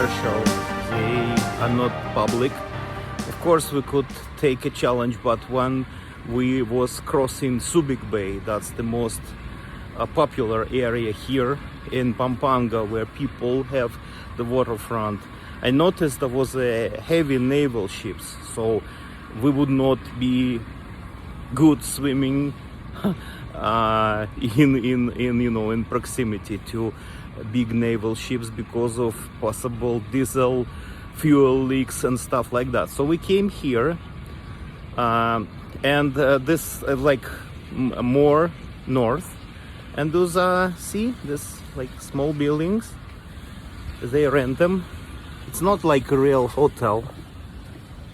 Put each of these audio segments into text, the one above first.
commercial, they are not public. Of course we could take a challenge, but when we was crossing Subic Bay, that's the most popular area here in Pampanga where people have the waterfront, I noticed there was a heavy naval ships, so we would not be good swimming in proximity to big naval ships because of possible diesel fuel leaks and stuff like that. So we came here, and this like more north, and those see this like small buildings, they rent them. It's not like a real hotel,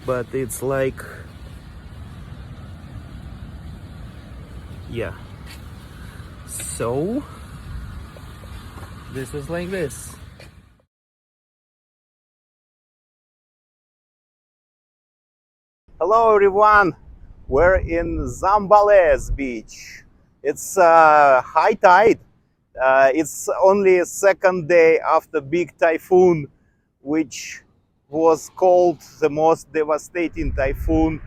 but it's like, yeah. So this is like this. Hello everyone, we're in Zambales beach. It's high tide. It's only second day after big typhoon, which was called the most devastating typhoon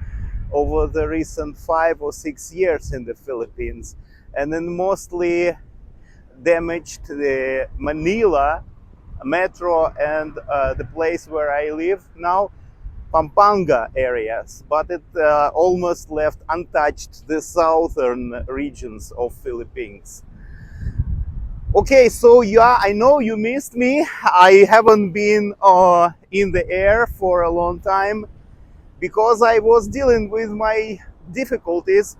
over the recent 5 or 6 years in the Philippines, and then mostly damaged the Manila metro and the place where I live now, Pampanga areas, but it almost left untouched the southern regions of Philippines. Okay, so yeah, I know you missed me. I haven't been in the air for a long time because I was dealing with my difficulties.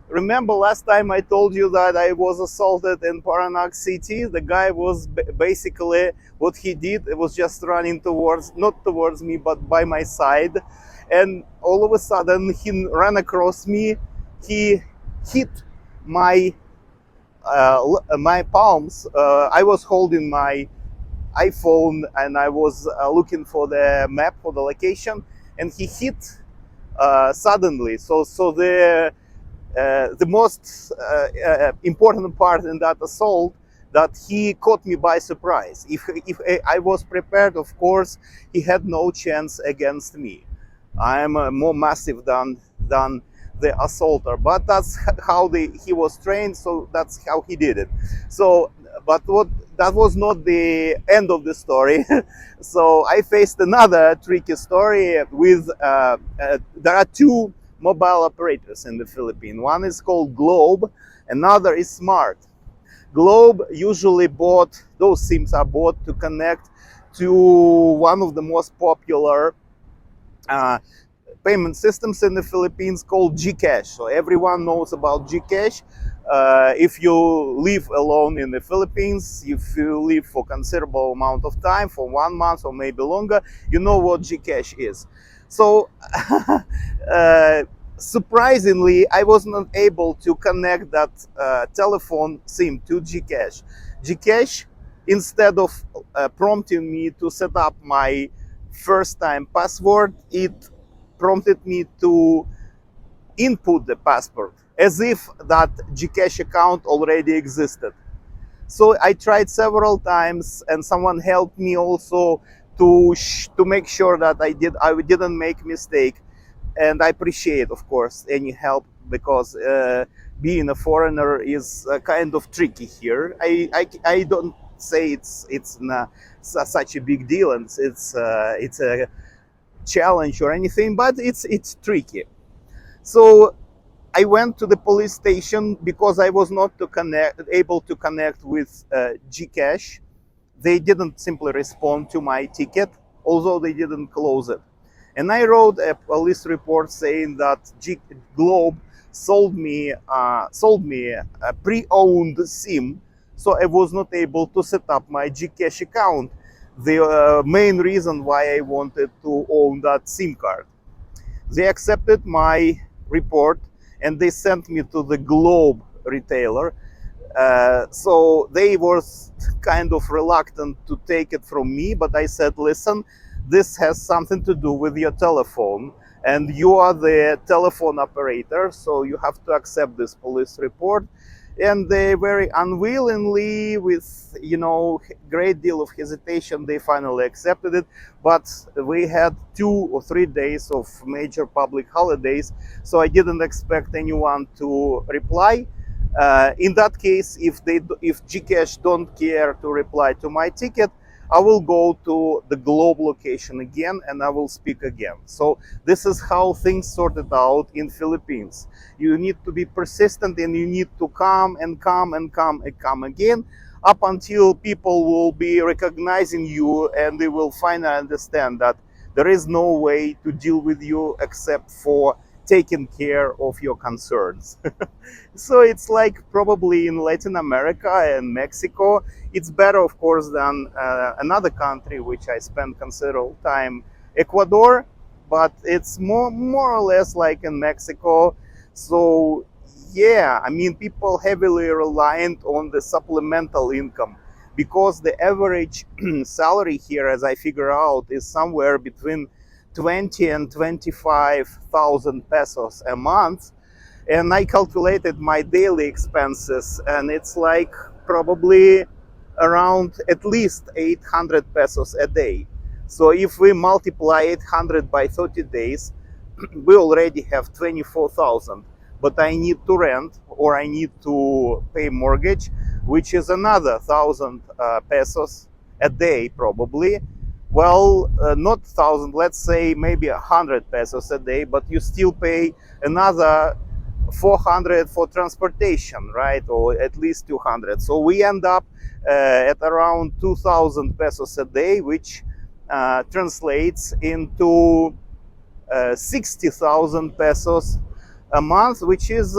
Remember last time I told you that I was assaulted in Paranaque City? The guy was basically, what he did, it was just running towards, not towards me, but by my side. And all of a sudden he ran across me. He hit my palms. I was holding my iPhone and I was looking for the map for the location, and he hit suddenly. So the most important part in that assault, that he caught me by surprise. If I was prepared, of course, he had no chance against me. I am more massive than the assaulter, but that's how he was trained, so that's how he did it. So, but that was not the end of the story. So I faced another tricky story with, there are two mobile operators in the Philippines. One is called Globe, another is Smart. Globe usually those SIMs are bought to connect to one of the most popular payment systems in the Philippines called GCash. So everyone knows about GCash. If you live alone in the Philippines, if you live for considerable amount of time, for 1 month or maybe longer, you know what GCash is. So surprisingly, I was not able to connect that telephone SIM to GCash. GCash, instead of prompting me to set up my first time password, it prompted me to input the password as if that GCash account already existed. So I tried several times, and someone helped me also to make sure that I didn't make mistake. And I appreciate, of course, any help, because being a foreigner is kind of tricky here. I don't say it's such a big deal, and it's a challenge or anything, but it's tricky. So I went to the police station because I was not able to connect with GCash. They didn't simply respond to my ticket, although they didn't close it. And I wrote a police report saying that Globe sold me a pre-owned SIM, so I was not able to set up my GCash account. The main reason why I wanted to own that SIM card. They accepted my report and they sent me to the Globe retailer. So they were kind of reluctant to take it from me, but I said, listen, this has something to do with your telephone, and you are the telephone operator, so you have to accept this police report. and they very unwillingly, with great deal of hesitation, they finally accepted it. But we had 2 or 3 days of major public holidays, so I didn't expect anyone to reply. In that case, if Gcash don't care to reply to my ticket, I will go to the globe location again and I will speak again. So this is how things sorted out in Philippines. You need to be persistent and you need to come and come and come and come again, up until people will be recognizing you and they will finally understand that there is no way to deal with you except for taking care of your concerns. So it's like probably in Latin America and Mexico, it's better, of course, than another country which I spent considerable time, Ecuador, but it's more or less like in Mexico. So yeah, I mean, people heavily reliant on the supplemental income, because the average salary here, as I figure out, is somewhere between 20 and 25,000 pesos a month. And I calculated my daily expenses, and it's like probably around at least 800 pesos a day. So if we multiply 800 by 30 days, we already have 24,000. But I need to rent, or I need to pay mortgage, which is another 1,000 pesos a day probably. Well, not 1,000, let's say maybe 100 pesos a day, but you still pay another 400 for transportation, right? Or at least 200. So we end up at around 2,000 pesos a day, which translates into 60,000 pesos a month, which is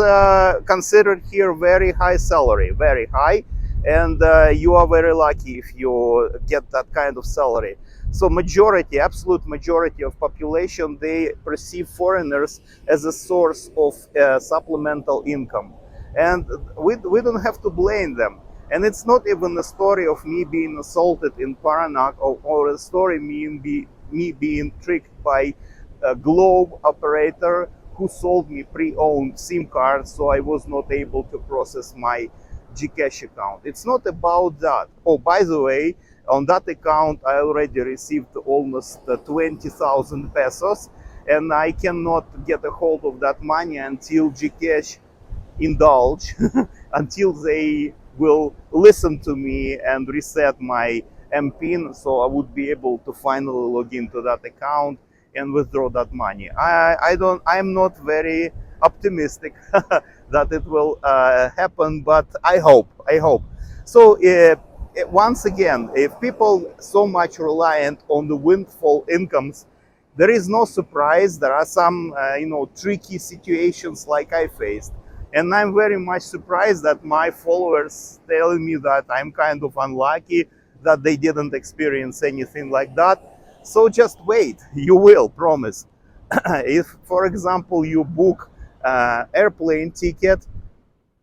considered here very high salary, very high. And you are very lucky if you get that kind of salary. So majority, absolute majority of population, they perceive foreigners as a source of supplemental income. And we don't have to blame them. And it's not even a story of me being assaulted in Paranak, or a story me being tricked by a Globe operator who sold me pre-owned SIM cards, so I was not able to process my Gcash account. It's not about that. Oh, by the way, on that account, I already received almost 20,000 pesos, and I cannot get a hold of that money until Gcash indulge, until they will listen to me and reset my MPIN, so I would be able to finally log into that account and withdraw that money. I'm not very optimistic that it will happen, but I hope. So once again, if people so much reliant on the windfall incomes, there is no surprise. There are some tricky situations like I faced, and I'm very much surprised that my followers telling me that I'm kind of unlucky, that they didn't experience anything like that. So just wait, you will, promise. If, for example, you book airplane ticket,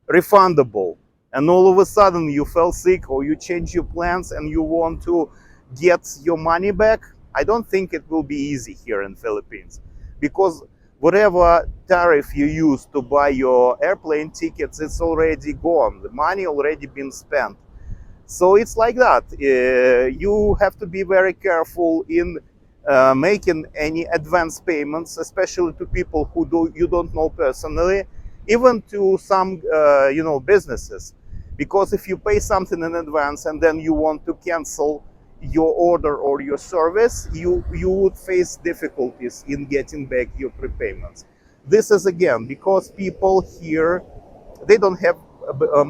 refundable, and all of a sudden you fell sick or you change your plans and you want to get your money back, I don't think it will be easy here in Philippines, because whatever tariff you use to buy your airplane tickets, it's already gone. The money already been spent. So it's like that. You have to be very careful in making any advance payments, especially to people who you don't know personally, even to some businesses. Because if you pay something in advance and then you want to cancel your order or your service, you would face difficulties in getting back your prepayments. This is again because people here, they don't have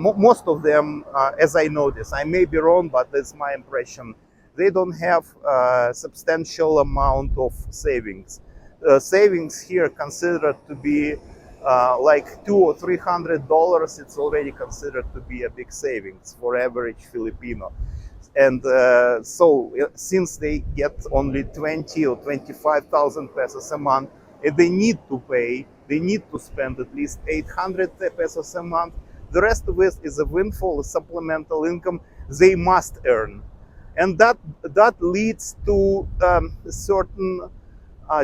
most of them, as I notice, I may be wrong, but that's my impression, they don't have a substantial amount of savings. Savings here considered to be like $200 or $300. It's already considered to be a big savings for average Filipino. And so since they get only 20 or 25,000 pesos a month, and they need to spend at least 800 pesos a month. The rest of it is a windfall, a supplemental income they must earn. And that leads to certain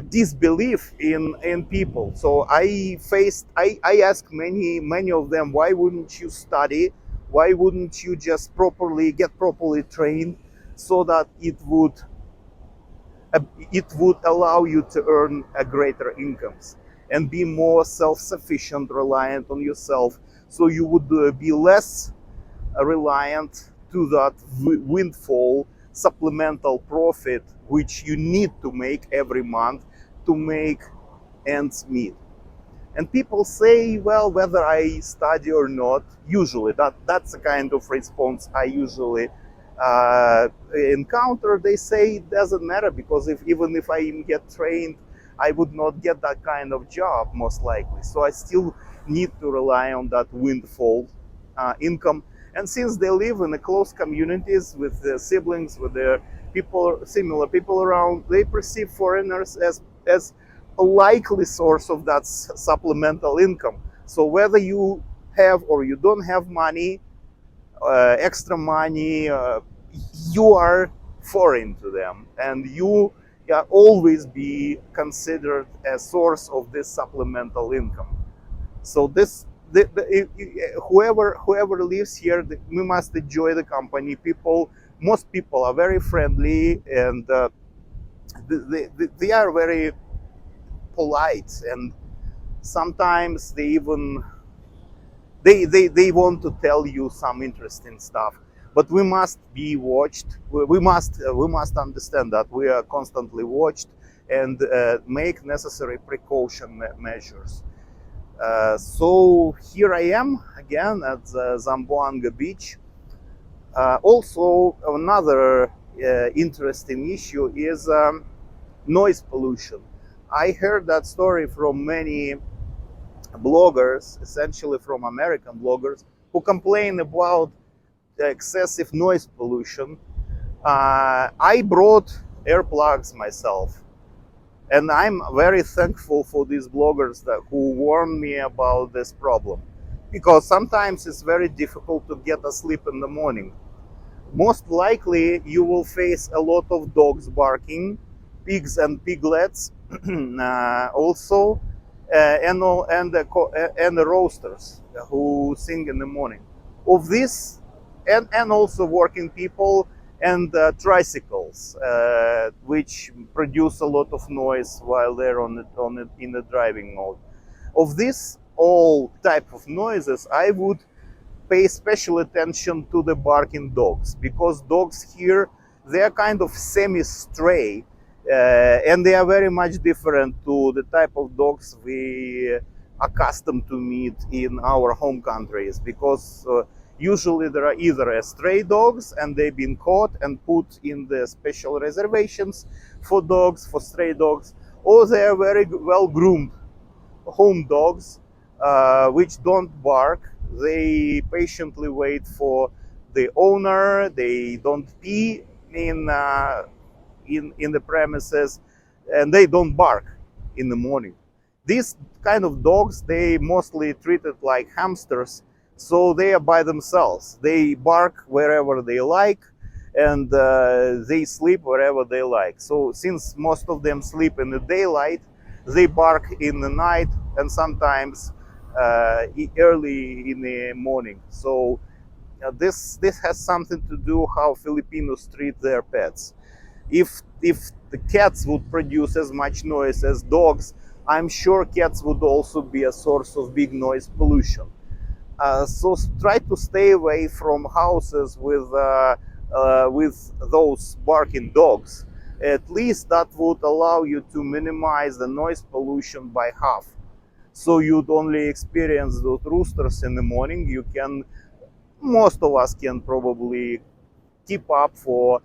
disbelief in people. So I asked many of them, why wouldn't you study? Why wouldn't you just get properly trained so that it would allow you to earn a greater incomes and be more self-sufficient, reliant on yourself, so you would be less reliant to that windfall supplemental profit which you need to make every month to make ends meet. And people say, well, whether I study or not, usually that's the kind of response I usually encounter. They say it doesn't matter, because even if I get trained, I would not get that kind of job most likely. So I still need to rely on that windfall income. And since they live in the close communities with their siblings, with their people, similar people around, they perceive foreigners as a likely source of that supplemental income. So whether you have or you don't have money, extra money, you are foreign to them, and you always be considered a source of this supplemental income. So whoever lives here, we must enjoy the company. Most people are very friendly, and they are very polite, and sometimes they want to tell you some interesting stuff. But we must be watched. We must understand that we are constantly watched, and make necessary precaution measures. So here I am again at Zamboanga Beach. Also, another interesting issue is noise pollution. I heard that story from many bloggers, essentially from American bloggers, who complain about excessive noise pollution. I brought earplugs myself, and I'm very thankful for these bloggers who warn me about this problem, because sometimes it's very difficult to get asleep in the morning. Most likely you will face a lot of dogs barking, pigs and piglets, also, and the roasters who sing in the morning. Of this, and also working people and tricycles, which produce a lot of noise while they're in the driving mode. Of this all type of noises, I would pay special attention to the barking dogs, because dogs here, they are kind of semi-stray, and they are very much different to the type of dogs we accustomed to meet in our home countries, because usually there are either stray dogs and they've been caught and put in the special reservations for dogs, for stray dogs, or they are very well groomed home dogs, which don't bark. They patiently wait for the owner. They don't pee in the premises, and they don't bark in the morning. These kind of dogs, they mostly treated like hamsters, so they are by themselves. They bark wherever they like, and they sleep wherever they like. So since most of them sleep in the daylight, they bark in the night, and sometimes early in the morning. So this has something to do how Filipinos treat their pets. If the cats would produce as much noise as dogs, I'm sure cats would also be a source of big noise pollution. So try to stay away from houses with those barking dogs. At least that would allow you to minimize the noise pollution by half. So you'd only experience those roosters in the morning. Most of us can probably keep up for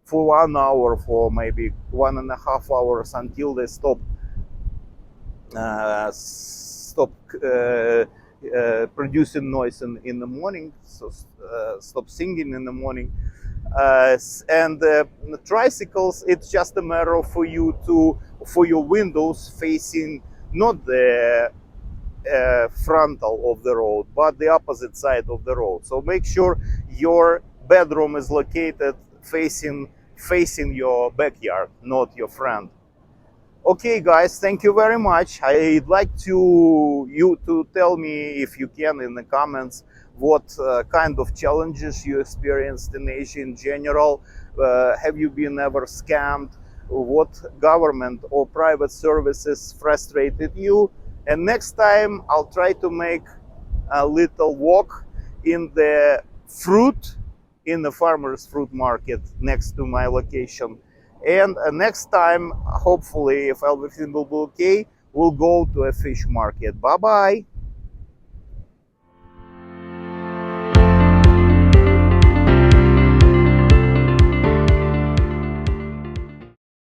1 hour, for maybe 1.5 hours, until they stop producing noise in the morning, so stop singing in the morning. And tricycles, it's just a matter of for your windows facing not the frontal of the road, but the opposite side of the road. So make sure your bedroom is located facing your backyard, not your front. Okay, guys, thank you very much. I'd like you to tell me, if you can, in the comments, what kind of challenges you experienced in Asia in general. Have you been ever scammed? What government or private services frustrated you? And next time, I'll try to make a little walk in the fruit, in the farmers fruit market next to my location. And next time, hopefully, if everything will be okay, we'll go to a fish market. Bye bye.